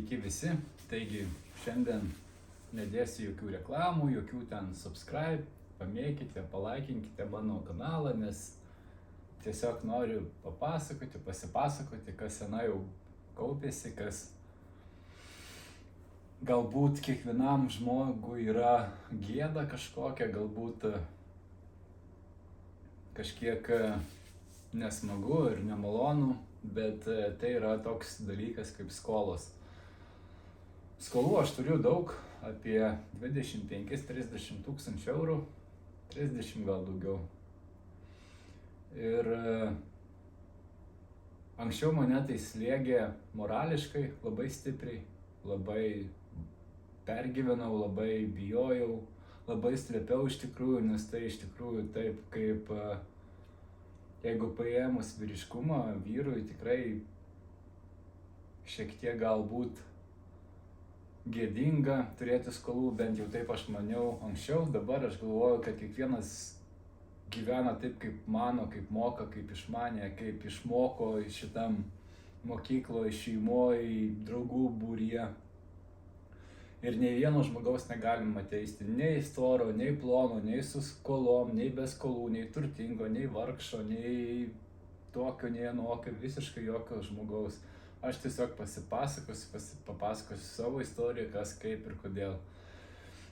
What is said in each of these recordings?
Sveiki visi, taigi šiandien nedėsiu jokių reklamų, jokių ten subscribe, pamėkite, palaikinkite mano kanalą, nes tiesiog noriu papasakoti, pasipasakoti, kas senai jau kaupėsi, kas galbūt kiekvienam žmogui yra gėda kažkokia, galbūt kažkiek nesmagu ir nemalonu, bet tai yra toks dalykas kaip skolos. Skolų aš turiu daug, apie 25-30 tūkstančių eurų, 30 gal daugiau. Ir anksčiau mane tai slėgė morališkai labai stipriai, labai pergyvenau, labai bijojau, labai slėpiau iš tikrųjų, nes tai iš tikrųjų taip kaip jeigu paėmus vyriškumą, vyrui tikrai šiek tiek galbūt gėdinga turėti skolų, bent jau taip aš maniau anksčiau, dabar aš galvoju, kad kiekvienas gyvena taip, kaip mano, kaip moka, kaip išmanė, kaip išmoko šitam mokykloje, šeimoje, draugų būryje. Ir nei vieno žmogaus negalima teisti, nei storo, nei plono, nei su skolom, nei be skolų, nei turtingo, nei vargšo, nei tokio, nei anokio, visiškai jokio žmogaus. Aš tiesiog papasakosiu savo istoriją, kas, kaip ir kodėl.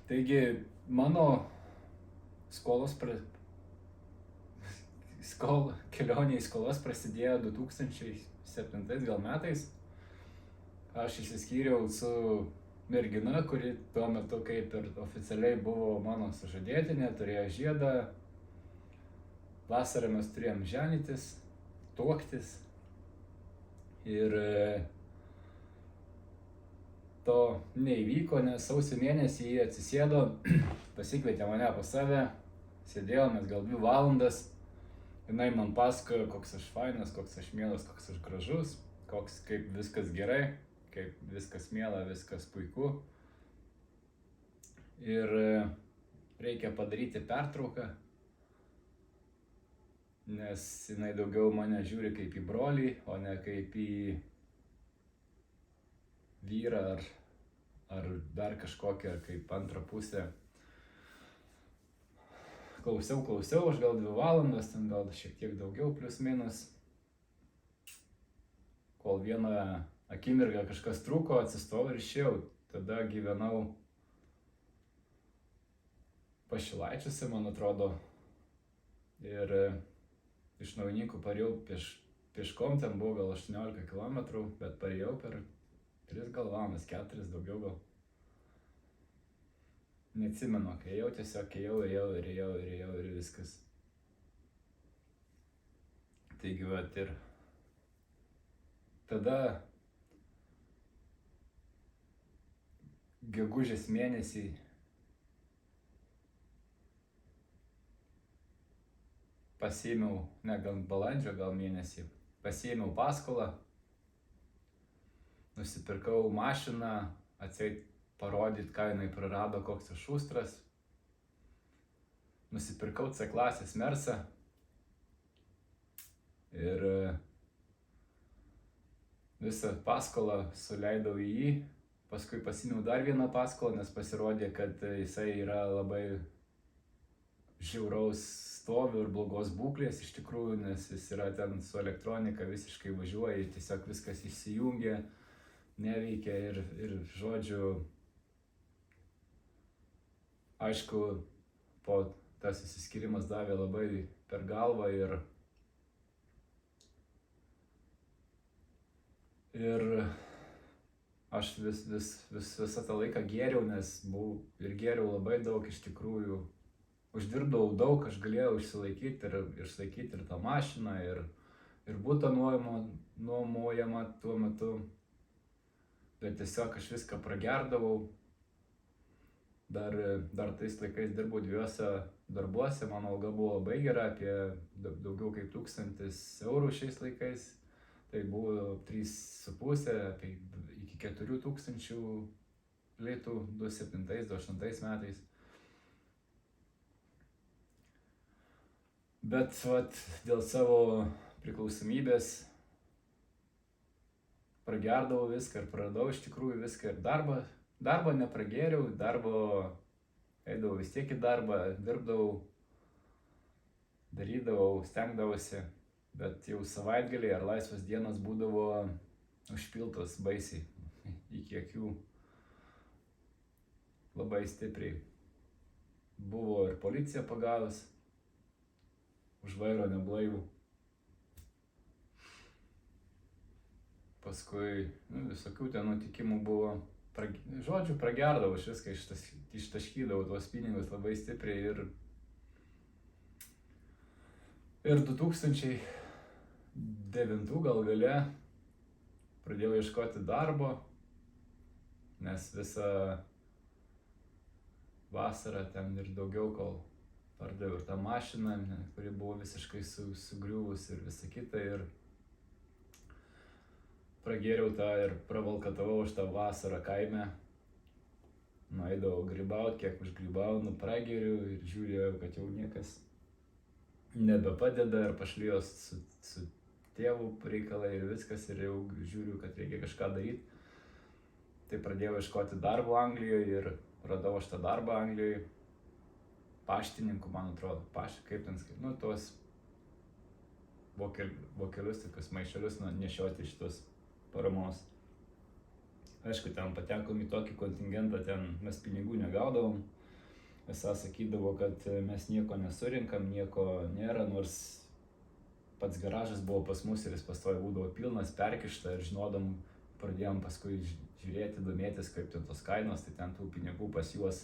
Taigi, mano kelionė į skolas prasidėjo 2007 gal metais. Aš išsiskyriau su mergina, kuri tuo metu kaip ir oficialiai buvo mano sužadėtinė, turėjo žiedą. Vasarą mes turėjom ženytis, tuoktis. Ir to neįvyko, nes sausio mėnesį jie atsisėdo, pasikvietė mane pas save, sėdėjom mes gal 2 valandas. Jinai man pasakojo, koks aš fainas, koks aš mielas, koks aš gražus, kaip viskas gerai, kaip viskas miela, viskas puiku. Ir reikia padaryti pertrauką, nes jinai daugiau mane žiūri kaip į brolį, o ne kaip į vyrą ar dar kažkokią kaip antrą pusę. Klausiau, aš gal 2 valandas, ten gal šiek tiek daugiau, plius minus. Kol vieną akimirką kažkas trūko, atsistojau ir išėjau. Tada gyvenau Pašilaičiuose, man atrodo. Ir iš Naujininkų parėjau pieškom, ten buvo gal 18 km, bet parėjau per 3 gal valandas, 4 daugiau gal. Neatsimenu, kai ėjau, tiesiog ėjau ir viskas. Taigi, vat ir tada gegužės mėnesį pasiėmiau, gal balandžio gal mėnesį, pasiėmiau paskolą, nusipirkau mašiną, atseit parodyt, ką jinai prarado, koks aš šustras. Nusipirkau C klasės Mersą ir visą paskolą suleidau į jį. Paskui pasiėmiau dar vieną paskolą, nes pasirodė, kad jisai yra labai žiauraus stovio ir blogos būklės iš tikrųjų, nes jis yra ten su elektronika visiškai važiuoja, tiesiog viskas įsijungia, neveikia ir žodžiu, aišku, tas išsiskyrimas davė labai per galvą ir aš visą tą laiką gėriau, nes gėriau labai daug iš tikrųjų. Uždirbdavau daug, aš galėjau išlaikyti ir tą mašiną, ir butą nuomojamą tuo metu. Bet tiesiog aš viską pragerdavau. Dar tais laikais dirbau 2 darbuose, mano alga buvo labai gera, apie daugiau kaip 1000 eurų šiais laikais. Tai buvo 3,5 iki 4000 litų 2007-2008 metais. Bet dėl savo priklausomybės pragerdavau viską ir praradau iš tikrųjų viską ir darbo nepragėriau, eidavau vis tiek į darbą, dirbdavau, darydavau, stengdavausi, bet jau savaitgaliai ar laisvas dienas būdavo užpiltos baisiai iki akių labai stipriai. Buvo ir policija pagavęs už vairo neblaivų. Paskui visokių ten nutikimų buvo. Žodžiu, pragerdavau aš viską, ištaškydavau tuos pinigus labai stipriai ir 2009 gal gale pradėjau ieškoti darbo, nes visą vasarą ten ir daugiau, kol pardaviau ir tą mašiną, kuri buvo visiškai sugriuvus ir visa kita, ir pragėriau tą ir pravalkatavau už tą vasarą kaime. Nueidavau grybaut, kiek užgrybau, pragėriu ir žiūrėjau, kad jau niekas nebepadeda ir pašlijos su tėvu reikalai ir viskas, ir jau žiūriu, kad reikia kažką daryti. Tai pradėjau ieškoti darbo Anglijoje ir radau aš tą darbą Anglijoje. Paštininku, man atrodo, kaip ten skaitai, tuos vokelius, tokius maišelius nešioti šitos paramos. Aišku, ten patekom į tokį kontingentą, ten mes pinigų negaudavom. Esą sakydavo, kad mes nieko nesurinkam, nieko nėra, nors pats garažas buvo pas mus ir jis pastoviai būdavo pilnas, perkišta, ir žinodam, pradėjom paskui žiūrėti, domėtis, kaip ten tos kainos, tai ten tų pinigų pas juos,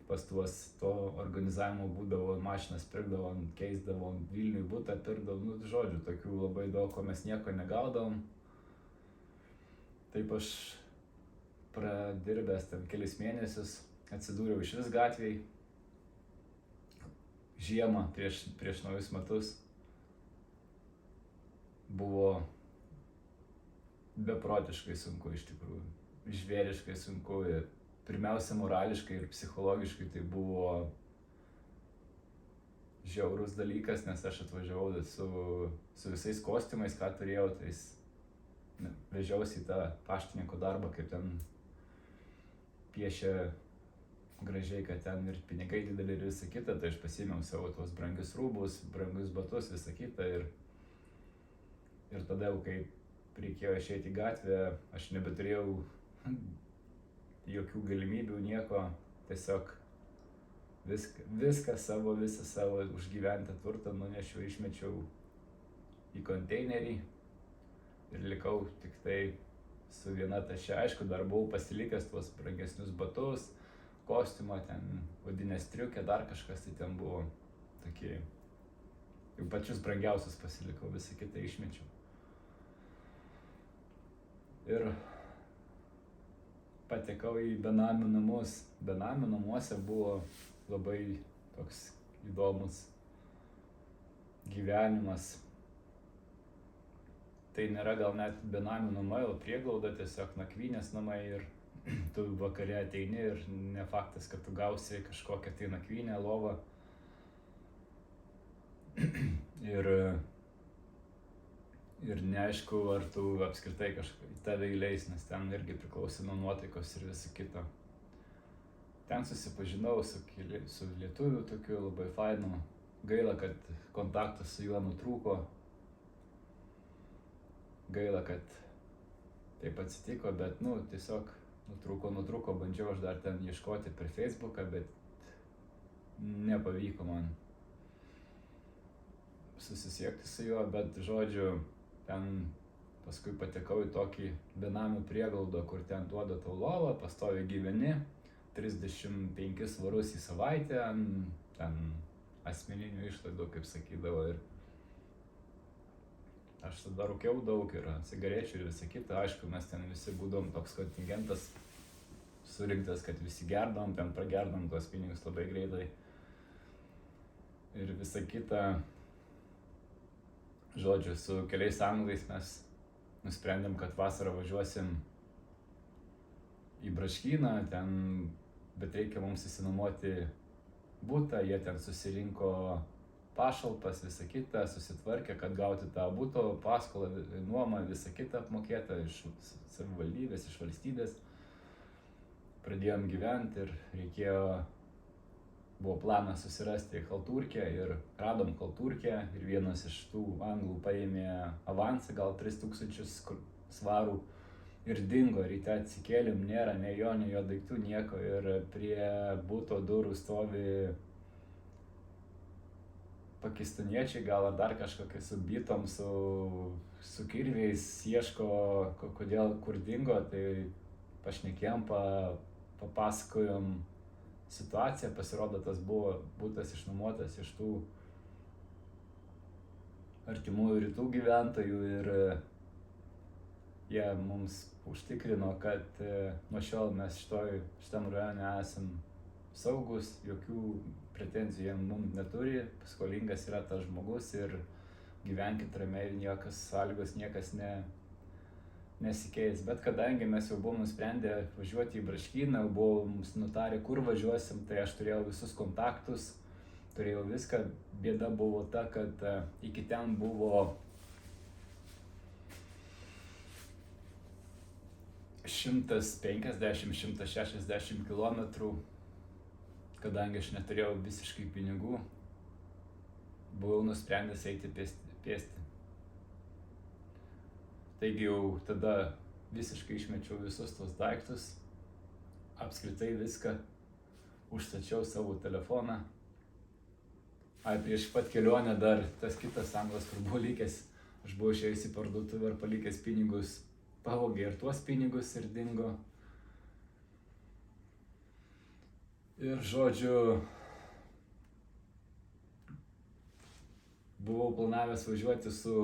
pas tuos to organizavimo būdavo, mašinas pirkdavom, keisdavom, Vilniui butą pirkdavom, žodžiu, tokių labai daug, ko mes nieko negaudavom. Taip aš pradirbęs ten kelis mėnesius atsidūriau išvis gatvėj, žiemą prieš naujus metus. Buvo beprotiškai sunku iš tikrųjų, žvėriškai sunku, ir pirmiausia morališkai ir psichologiškai tai buvo žiaurus dalykas, nes aš atvažiavau su visais kostiumais, ką turėjau, tai vežiausi į tą paštininko darbą, kaip ten piešia gražiai, kad ten ir pinigai dideli ir visa kita, tai aš pasiėmiau savo tuos brangius rūbus, brangius batus, visa kita, ir tada jau, kai reikėjo išeiti į gatvę, aš nebeturėjau jokių galimybių, nieko, tiesiog visą savo užgyventą turtą nunešiau, išmečiau į konteinerį ir likau tik tai su viena taše. Aišku, dar buvau pasilikęs tuos brangesnius batus, kostiumą, ten odinę striukę, dar kažkas, tai ten buvo tokie, jau pačius brangiausius pasilikau, visą kitą išmečiau. Ir patekau į benamių namus. Benamių namuose buvo labai toks įdomus gyvenimas. Tai nėra gal net benamių namai, o prieglauda, tiesiog nakvynės namai, ir tu vakare ateini ir ne faktas, kad tu gausi kažkokią tai nakvynę, lovą. Ir neaišku, ar tu apskritai kažką į tave įleis, nes ten irgi priklausė nuo nuotaikos ir visa kita. Ten susipažinau su lietuviu tokiu labai fainu. Gaila, kad kontaktas su juo nutrūko. Gaila, kad taip atsitiko, bet tiesiog nutrūko, bandžiau aš dar ten ieškoti per Facebooką, bet nepavyko man susisiekti su juo, bet žodžiu, ten paskui patekau į tokį benamių prieglaudą, kur ten duoda tau lovą, pastoviai gyveni, 35 svarus į savaitę, ten asmeninių išlaidų, kaip sakydavo, ir aš tada rūkiau daug ir cigarečių ir visa kita. Aišku, mes ten visi būdavom toks kontingentas surinktas, kad visi gerdavom, ten pragerdom tuos pinigus labai greitai. Ir visa kita, žodžiu, su keliais anglais mes nusprendėm, kad vasarą važiuosim į Braškyną, bet reikia mums įsinuomoti butą, jie ten susirinko pašalpas, visą kitą, susitvarkė, kad gauti tą būto paskolą, nuomą, visą kitą apmokėtą iš savivaldybės, iš valstybės. Pradėjom gyventi ir buvo planas susirasti chalturkę ir radom chalturkę ir vienas iš tų anglų paėmė avansą, gal 3000 svarų ir dingo. Ryte atsikėlėm, nėra nei jo daiktų, nieko, ir prie būto durų stovi pakistaniečiai, gal ar dar kažkokie su bytom, su kirviais, ieško, kodėl, kur dingo. Tai pašnekėjom, papasakojom situaciją, pasirodo, tas buvo būtas išnuomotas iš tų artimųjų rytų gyventojų ir jie mums užtikrino, kad nuo šiol mes šitam rajone esam saugus, jokių pretenzijų mums neturi, skolingas yra tas žmogus ir gyvenkit ramiai, sąlygos niekas nesikeis. Bet kadangi mes jau buvom nusprendę važiuoti į Braškyną, buvom nutarę, kur važiuosim, tai aš turėjau visus kontaktus, turėjau viską. Bėda buvo ta, kad iki ten buvo 150–160 kilometrų, kadangi aš neturėjau visiškai pinigų, buvau nusprendęs eiti pėsti. Taigi jau tada visiškai išmečiau visus tos daiktus, apskritai viską, užstačiau savo telefoną. Prieš pat kelionę dar tas kitas anglas, kur buvo likęs, aš buvau išėjęs į parduotuvę ir palikęs pinigus, pavogė ir tuos pinigus ir dingo. Ir žodžiu, buvau planavęs važiuoti su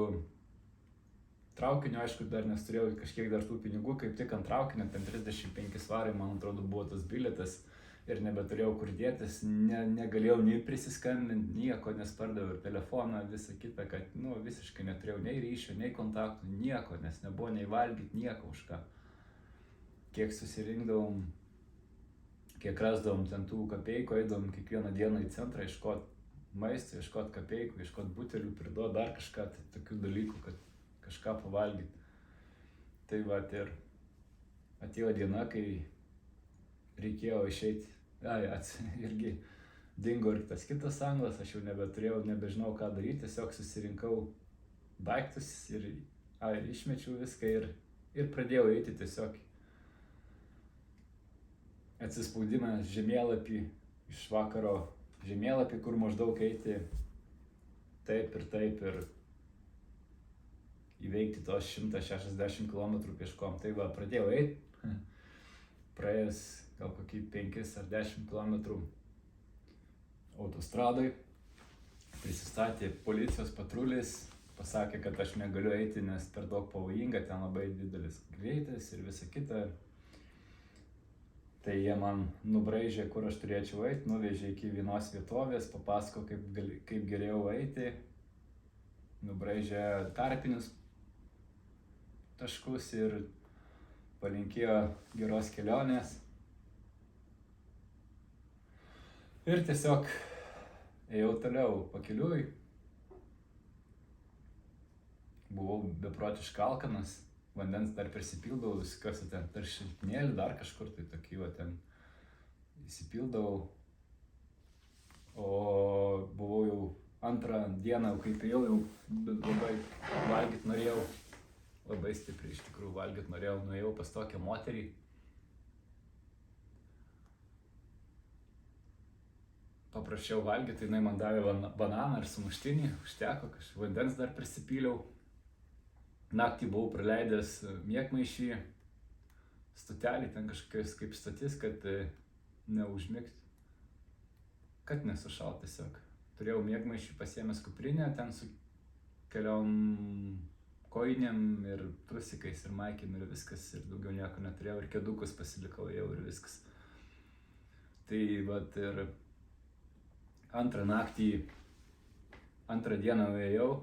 traukiniu, aišku, dar nes turėjau kažkiek dar tų pinigų, kaip tik ant traukinio, ten 35 svarai, man atrodo, buvo tas bilietas ir nebeturėjau kur dėtis, negalėjau nei prisiskambinti, nieko nespardaviau, ir telefoną, visą kitą, kad, visiškai neturėjau nei ryšio, nei kontaktų, nieko, nes nebuvo nei valgyti, nieko už ką. Kiek susirinkdavom, kiek rasdavom ten tų kapeikų, eidavom kiekvieną dieną į centrą ieškoti maisto, ieškoti kapeikų, ieškoti butelių, priduoti dar kažką, tai tokių dalykų, kad kažką pavalgyti. Tai vat ir atėjo diena, kai reikėjo išeiti, irgi dingo ir tas kitas anglas, aš jau nebežinau ką daryti, tiesiog susirinkau daiktus ir išmečiau viską ir pradėjau eiti tiesiog atsispaudimą žemėlapį, iš vakaro žemėlapį, kur maždaug eiti taip ir įveikti tos 160 km pieškom. Tai va, pradėjau eiti, praėjęs gal kokį 5 ar 10 km autostradoj, prisistatė policijos patrulis, pasakė, kad aš negaliu eiti, nes per daug pavojinga, ten labai didelis greitis ir visa kita. Tai jie man nubraižė, kur aš turėčiau eiti, nuvežė iki vienos vietovės, papasako, kaip geriau eiti, nubraižė tarpinius taškus ir palinkėjo geros kelionės. Ir tiesiog ėjau toliau pakeliui. Buvau beprotiškai alkanas, vandens dar prisipildavau, viskiuose ten per šiltnėlį, dar kažkur tai tokį va ten įsipildavau. O buvau jau antrą dieną, kaip ėjau, jau labai valgyti norėjau. Labai stipriai iš tikrųjų valgyti norėjau, nuėjau pas tokią moterį. Paprašiau valgyti, jinai man davė bananą ir sumuštinį, užteko, vandens dar prisipyliau. Naktį buvau praleidęs miegmaišį, stotelį, ten kažkokios kaip stotis, kad neužmigti, kad nesušalt tiesiog. Turėjau miegmaišį pasiėmęs kuprinę, ten su keliom kojinėm ir trusikais ir maikėm ir viskas, ir daugiau nieko neturėjau, ir kėdukus pasilikau jau ir viskas. Tai vat ir antrą dieną ėjau,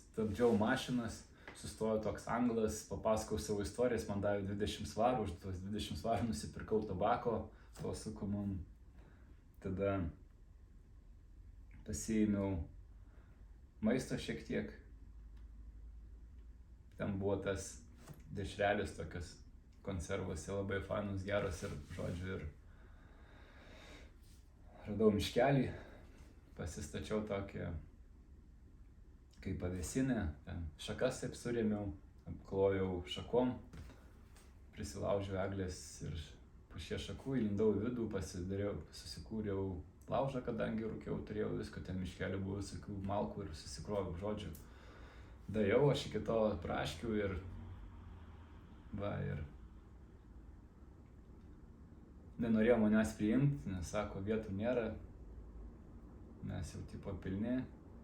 stabdžiau mašinas, sustojo toks anglas, papasakau savo istorijas, man davė 20 svarų, už tos 20 svarų nusipirkau tabako, savo sukomam. Tada pasiėmiau maisto šiek tiek. Ten buvo tas dešrelis tokios konservose labai fainus, geros ir žodžiu ir radau miškelį, pasistačiau tokį kaip pavėsinę, ten šakas taip surėmiau, apklojau šakom, prisilaužiau eglės ir pušies šakų, įlindau į vidų, susikūriau laužą, kadangi rūkiau, turėjau visko, ten miškelį buvo visokių malkų ir susikroviau, žodžiu. Dajau aš iki to praškių ir nenorėjo manęs priimti, nes sako, vietų nėra, mes jau tipo pilni,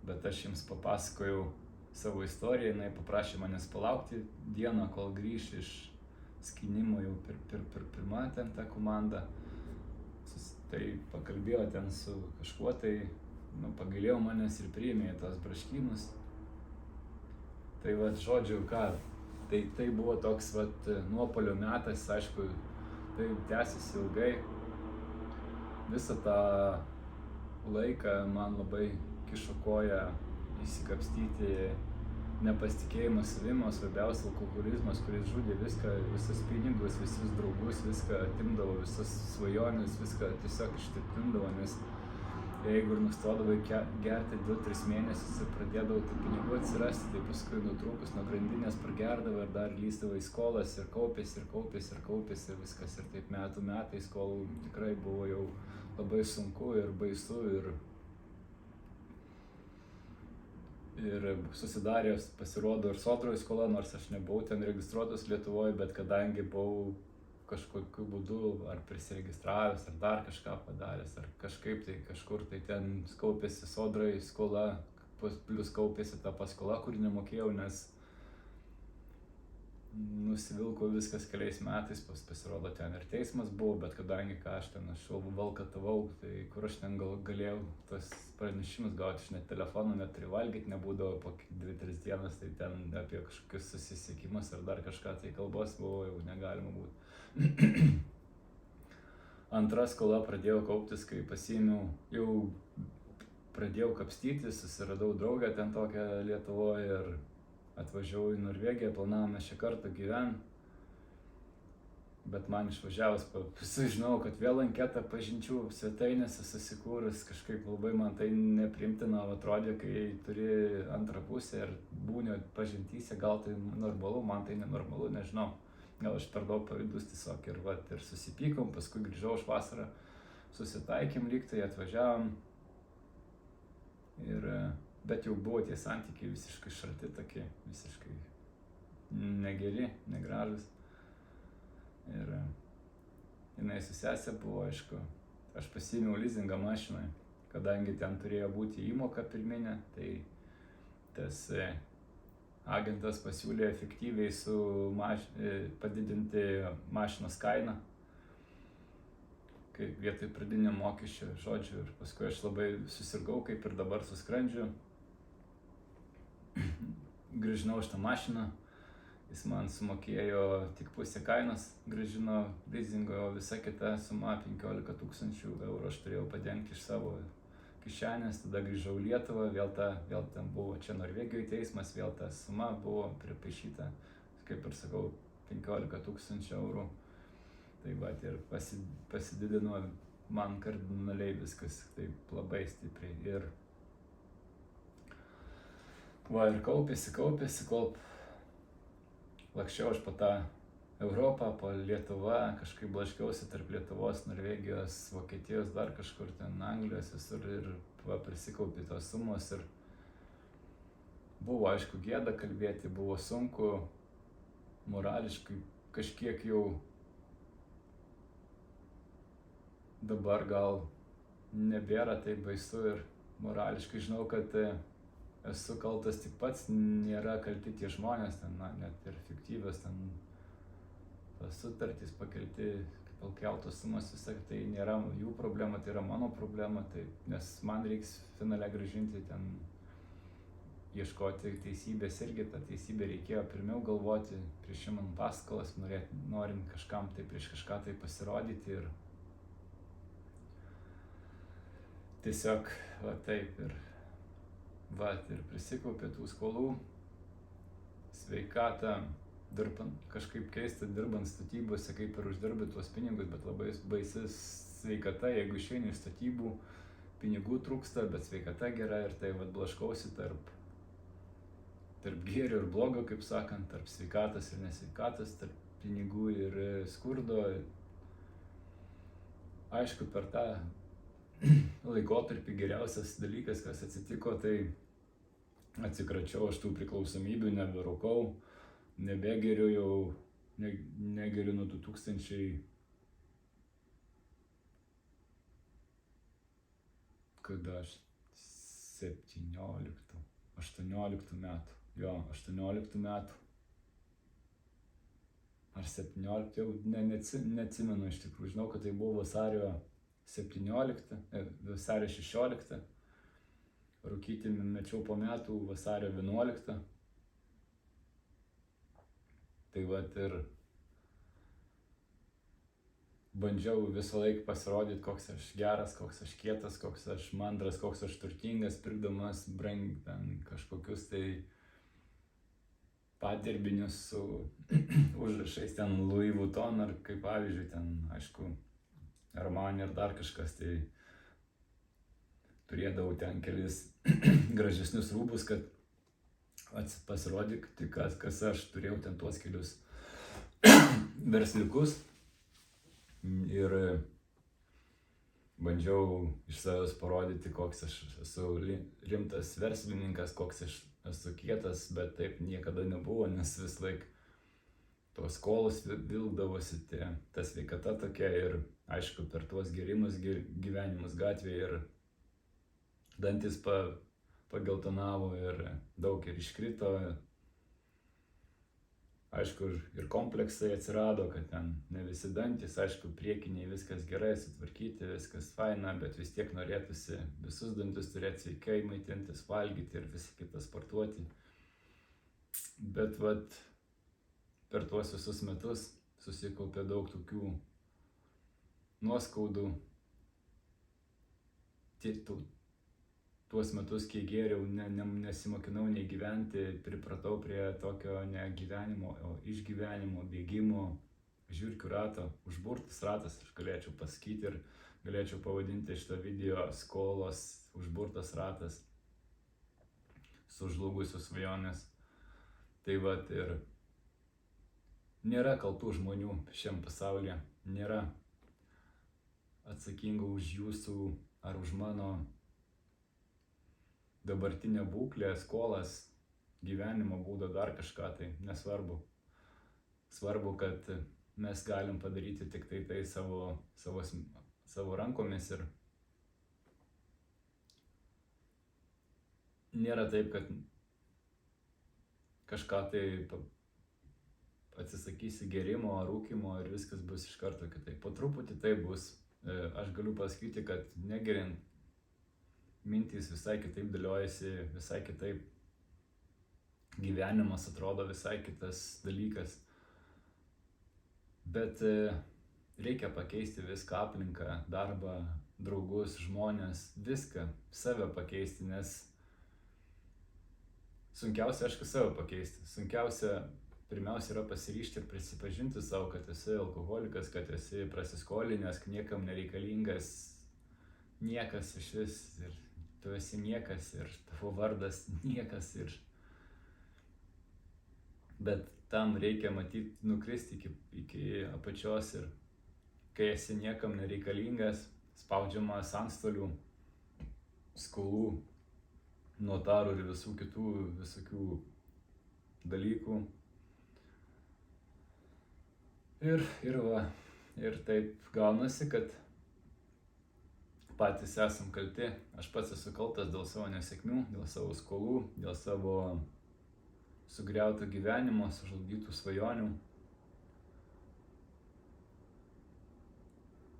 bet aš jiems papasakojau savo istoriją, jinai paprašė manęs palaukti dieną, kol grįš iš skynimo jau pirma ten ta komanda. Tai pakalbėjo ten su kažkuo, tai pagailėjo manęs ir priėmė tos braškynus. Tai vat, žodžiu, ką, tai buvo toks vat nuopuolio metas, aišku, tai tęsiasi ilgai. Visą tą laiką man labai kišo koją įsikapstyti nepasitikėjimas savim, o svarbiausia alkoholizmas, kuris žudė viską, visus pinigus, visus draugus, viską atimdavo, visas svajonės, viską tiesiog ištirpindavo, nes jeigu ir nustodavai gerti 2-3 mėnesius ir pradėdavo tų pinigų atsirasti, tai paskui nutrūkus nuo grandinės pragerdavo ir dar lįsdavo į skolas ir kaupėsi ir viskas ir taip metais, kol tikrai buvo jau labai sunku ir baisu ir susidarė, pasirodo, ir sodros skola, nors aš nebuvau ten registruotas Lietuvoje, bet kadangi buvau kažkokiu būdu ar prisiregistravęs, ar dar kažką padaręs, ar kažkaip tai kažkur tai ten kaupėsi sodrai skola, plus kaupėsi ta paskola, kurį nemokėjau, nes nusivilko viskas keliais metais, pasirodo ten ir teismas buvo, bet kadangi aš valkatavau, tai kur aš ten galėjau tas pranešimus gauti, aš net telefoną neturiu valgyti, nebūdavo po 2-3 dienas, tai ten apie kažkokius susisiekimus ar dar kažką, tai kalbos buvo jau negalima būti. Antra skola pradėjo kauptis, kai pasiėmiau, jau pradėjau kapstyti, susiradau draugę ten tokią Lietuvoje ir atvažiavau į Norvegiją, planavome šią kartą gyventi, bet man išvažiavus sužinojau, kad vėl anketą pažinčių svetainėse susikūrus, kažkaip labai man tai nepriimtina atrodė, kai turi antrą pusę ir būni pažintyse, gal tai normalu, man tai nenormalu, nežinau, gal aš per daug pavydus tiesiog ir susipykom, paskui grįžau aš vasarą, susitaikėm lygtai, atvažiavom bet jau buvo tie santykiai visiškai šalti tokie, visiškai negeri, negražus. Ir jinai su sesė buvo, aišku, aš pasiėmiau lizingą mašiną, kadangi ten turėjo būti įmoka pirminė, tai tas agentas pasiūlė efektyviai padidinti mašinos kainą, kaip vietoj pradinio mokesčio, žodžiu, ir paskui aš labai susirgau, kaip ir dabar su skrandžiu. Grįžinau šitą mašiną, jis man sumokėjo tik pusę kainos, grįžino lizingo, visa kita suma 15 000 eurų aš turėjau padengti iš savo kišenės, tada grįžau į Lietuvą, vėl ten buvo čia Norvegijoje teismas, vėl ta suma buvo pripaišyta, kaip ir sakau, 15 000 eurų. Tai va, ir pasididino man kardinaliai viskas taip labai stipriai. Ir kaupėsi, kol lakščiau aš po tą Europą, po Lietuvą, kažkaip blaškiausi tarp Lietuvos, Norvegijos, Vokietijos, dar kažkur ten Anglijos visur ir prisikaupė tos sumos ir buvo aišku gėda kalbėti, buvo sunku, morališkai kažkiek jau dabar gal nebėra taip baisu ir morališkai žinau, kad esu kaltas tik pats, nėra kalti tie žmonės, ten, net ir fiktyvios, ten tos sutartys pakelti, pakeltos sumas visą, tai nėra jų problema, tai yra mano problema, tai, nes man reiks finale grąžinti ten, ieškoti teisybės irgi, tą teisybę reikėjo pirmiau galvoti, prieš imant paskolas, norint kažkam tai, prieš kažką tai pasirodyti ir tiesiog, va taip ir vat, ir prisikaupė tų skolų, sveikatą, kažkaip keista dirbant statybose, kaip ir uždirbi tuos pinigus, bet labai baisi sveikata, jeigu išeini iš statybų, pinigų trūksta, bet sveikata gera ir tai vat blaškausi tarp gėrio ir blogio, kaip sakant, tarp sveikatos ir nesveikatos, tarp pinigų ir skurdo. Aišku, per tą laikotarpį geriausias dalykas, kas atsitiko, tai atsikračiau aš tų priklausomybių, neberūkau, nebegeriu jau, negeriu nuo 2000, kada aš 18 metų. Jo, 18 metų. Ar 17, jau neatsimenu iš tikrųjų. Žinau, kad tai buvo vasario 17, vasario 16. Rūkyti mečiau po metų vasario 11. Tai vat ir bandžiau visą laiką pasirodyti, koks aš geras, koks aš kietas, koks aš mandras, koks aš turtingas, pirkdamas kažkokius tai padirbinius su užrašais ten Louis Vuitton ar kaip pavyzdžiui ten, aišku, Armani ar dar kažkas, tai turėdavau ten kelis gražesnius rūbus, kad pasirodyti, kas aš turėjau ten tuos kelius versliukus ir bandžiau iš savęs parodyti, koks aš esu rimtas verslininkas, koks aš esu kietas, bet taip niekada nebuvo, nes vis laik tos skolos vilkdavosi, ta sveikata tokia ir aišku per tuos gerimus gyvenimus gatvėje ir dantis pageltonavo ir daug ir iškrito. Aišku, ir kompleksai atsirado, kad ten ne visi dantis, aišku, priekiniai viskas gerai, sutvarkyti, viskas faina, bet vis tiek norėtųsi visus dantis turėti sveikai, maitintis, valgyti ir visą kitą sportuoti. Bet vat, per tuos visus metus susikaupė daug tokių nuoskaudų. Tuos metus, kai gėriau, nesimokinau nei gyventi, pripratau prie tokio ne gyvenimo, o išgyvenimo, bėgimo, žiurkių rato, užburtas ratas, aš galėčiau pasakyti ir galėčiau pavadinti šitą video skolos užburtas ratas, sužlugusios svajonės. Tai vat ir nėra kaltų žmonių šiam pasaulyje, nėra atsakingų už jūsų ar už mano dabartinę būklę, skolas, gyvenimo būdą, dar kažką, tai nesvarbu. Svarbu, kad mes galim padaryti tik tai savo rankomis ir nėra taip, kad kažką tai atsisakysi gerimo, rūkymo ir viskas bus iš karto kitaip. Po truputį tai bus. Aš galiu pasakyti, kad negeriant mintys visai kitaip dėliojasi, visai kitaip gyvenimas atrodo visai kitas dalykas. Bet reikia pakeisti viską, aplinką, darbą, draugus, žmones, viską, save pakeisti, nes sunkiausia, aišku, save pakeisti. Sunkiausia pirmiausia yra pasiryžti ir prisipažinti savo, kad esi alkoholikas, kad esi prasiskolinęs, niekam nereikalingas, niekas iš vis ir tu esi niekas ir tavo vardas niekas ir... Bet tam reikia matyti, nukristi iki apačios ir kai esi niekam nereikalingas, spaudžiamas antstolių, skolų, notarų ir visų kitų visokių dalykų. Ir taip gaunasi, kad patys esam kalti. Aš pats esu kaltas dėl savo nesėkmių, dėl savo skolų, dėl savo sugriauto gyvenimo, sužlugdytų svajonių.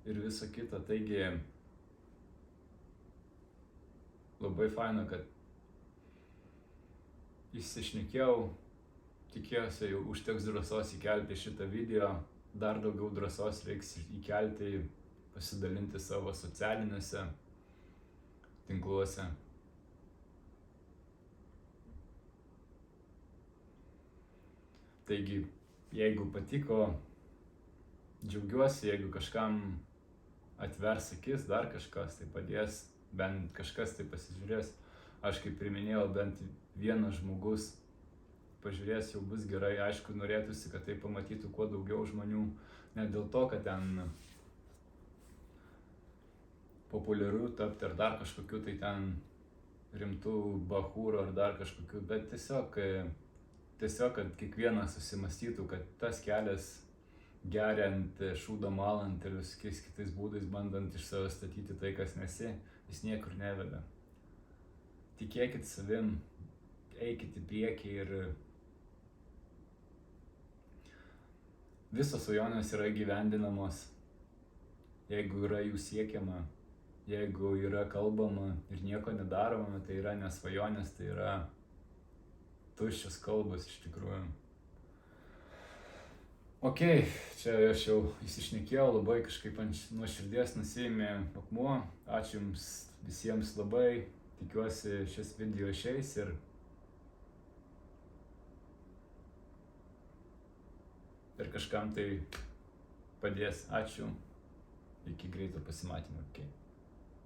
Ir visa kita. Taigi labai faina, kad išsišnekėjau. Tikiuosi, jau užteks drąsos įkelti šitą video. Dar daugiau drąsos reiks įkelti, pasidalinti savo socialiniuose tinkluose. Taigi, jeigu patiko, džiaugiuosi, jeigu kažkam atvers akis, dar kažkas tai padės, bent kažkas tai pasižiūrės. Aš kaip priminėjau, bent vienas žmogus pažiūrės, jau bus gerai. Aišku, norėtųsi, kad tai pamatytų kuo daugiau žmonių, ne dėl to, kad ten populiariu tapti ar dar kažkokiu tai ten rimtų bachūrų ar dar kažkokiu, bet tiesiog, kad kiekvienas susimastytų, kad tas kelias geriant, šūdą malant ir visokiais kitais būdais bandant iš savęs statyti tai, kas nesi, jis niekur neveda. Tikėkit savim, eikit į priekį ir visos svajonės yra įgyvendinamos, jeigu yra jų siekiama, jeigu yra kalbama ir nieko nedaroma, tai yra ne svajonės, tai yra tuščios kalbos iš tikrųjų. Ok, čia aš jau įsišnekėjau, labai kažkaip nuo širdies nusiėmė akmuo. Ačiū Jums visiems labai, tikiuosi šis video išeis ir kažkam tai padės. Ačiū, iki greito pasimatymo. Okay.